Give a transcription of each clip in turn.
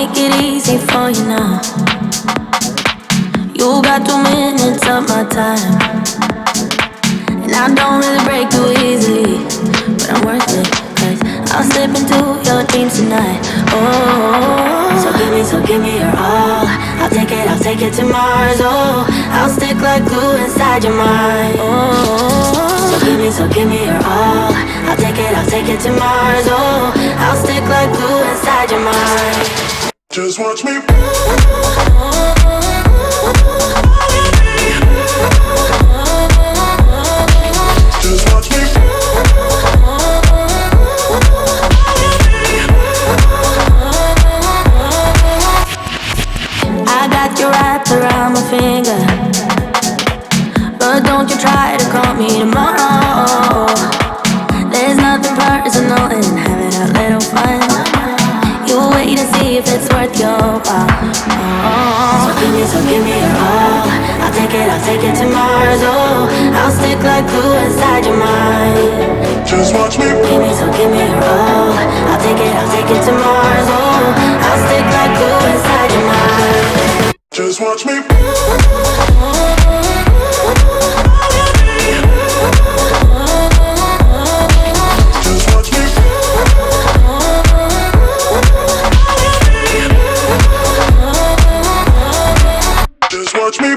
make it easy for you now. You got 2 minutes of my time, and I don't really break too easily, but I'm worth it, 'cause I'll slip into your dreams tonight. Oh, so give me your all. I'll take it to Mars. Oh, I'll stick like glue inside your mind. Oh, so give me your all. I'll take it to Mars. Oh, I'll stick like glue inside your mind. Just watch me. Just watch me. I got you wrapped around my finger, but don't you try to call me tomorrow. There's nothing personal in having a little fun. You wait and see if it's worth your while. Oh. So give me your all. I'll take it to Mars. Oh, I'll stick like glue inside your mind. Just watch me. Give me your all. I'll take it to Mars. Oh, I'll stick like glue inside your mind. Just watch me. Watch me.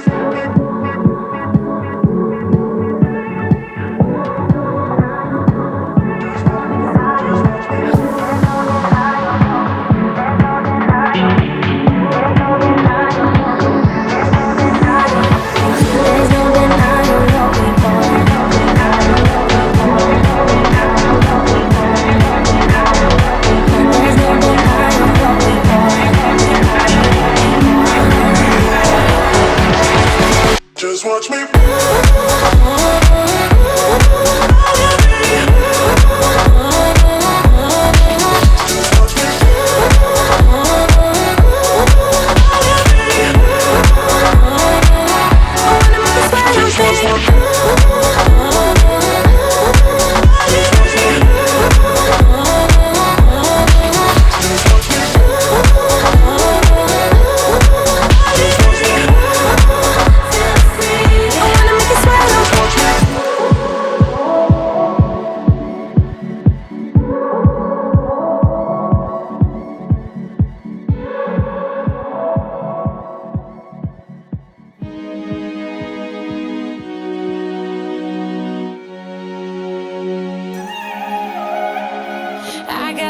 Just watch me.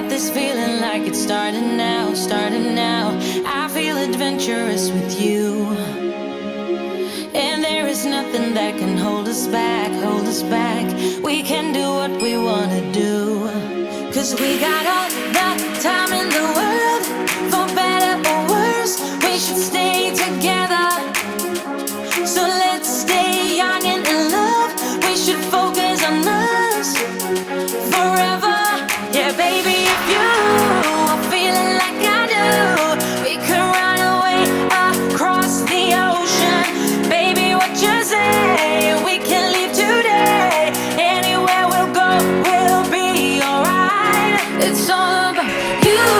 This feeling like it's starting now, starting now. I feel adventurous with you, and there is nothing that can hold us back, hold us back. We can do what we wanna do, 'cause we got all the time in the world. For better or worse, we should stay together. So let's stay young and in love. We should focus on us forever. Yeah, baby, if you are feeling like I do, we can run away across the ocean. Baby, what you say? We can leave today. Anywhere we'll go, we'll be alright. It's all about you.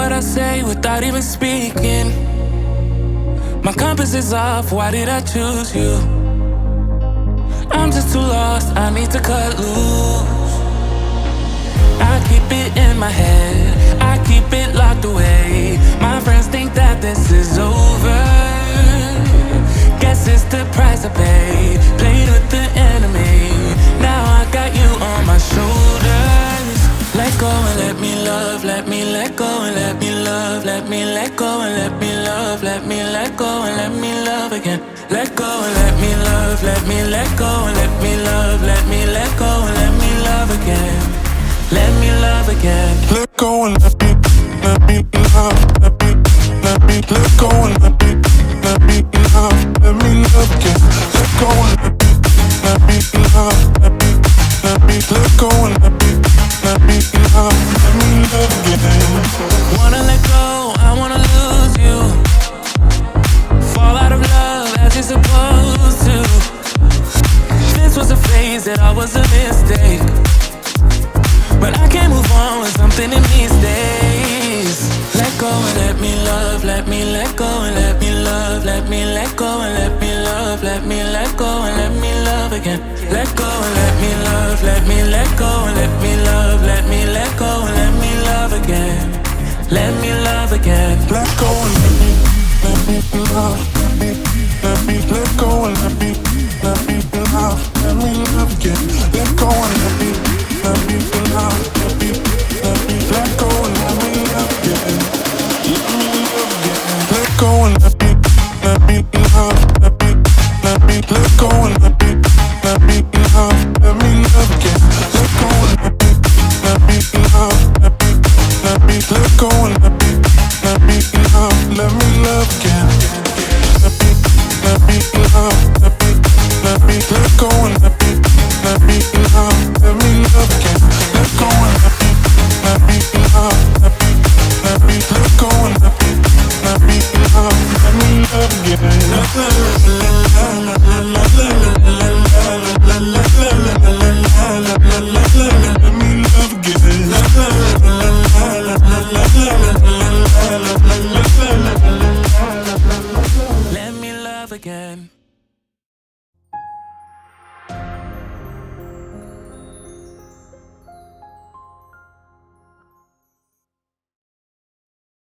that I say without even speaking. My compass is off, why did I choose you? I'm just too lost, I need to cut loose. I keep it in my head, I keep it locked away. My friends think that this is over. Guess it's the price I pay. Played with the enemy, now I got you on my shoulders. Let go and let me love, let me let go and let me love, let me let go and let me love, let me let go and let me love again. Let go and let me love, let me let go and let me love, let me let go and let me love again. Let me love again. Let go and let me love, let me let go and let me love again. Let go and let me love, let me let go and let me love again. Wanna let go, I wanna lose you. Fall out of love as you're supposed to. This was a phase that I was a mistake, but I can't move on with something in these days. Let go and let me love, let me let go and let me love, let me let go and let me love, let me let go and let me love again. Let go and let me love, let me let go and let me love, let me let go and let me love again. Let me love again. Let go and let me love, let me let go and let me love again. Let go and let me love, let me let go and let me love again. Let go and let me love, let me let go and let me love again. Let go and let me love, let me let go and let